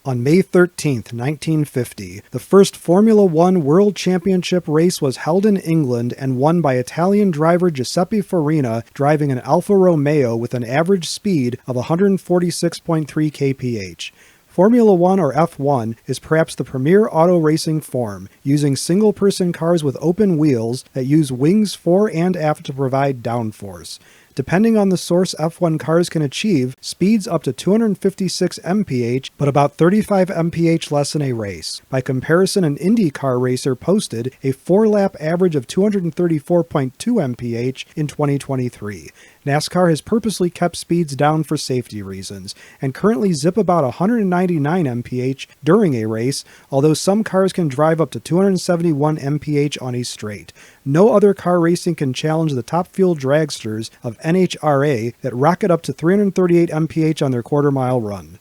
On May 13, 1950, the first Formula One World Championship race was held in England and won by Italian driver Giuseppe Farina driving an Alfa Romeo with an average speed of 146.3 kph. Formula One, or F1, is perhaps the premier auto racing form, using single-person cars with open wheels that use wings fore and aft to provide downforce. Depending on the source, F1 cars can achieve speeds up to 256 mph, but about 35 mph less in a race. By comparison, an Indy car racer posted a 4-lap average of 234.2 mph in 2023. NASCAR has purposely kept speeds down for safety reasons, and currently zip about 199 mph during a race, although some cars can drive up to 271 mph on a straight. No other car racing can challenge the Top Fuel dragsters of NHRA that rocket up to 338 mph on their quarter-mile run.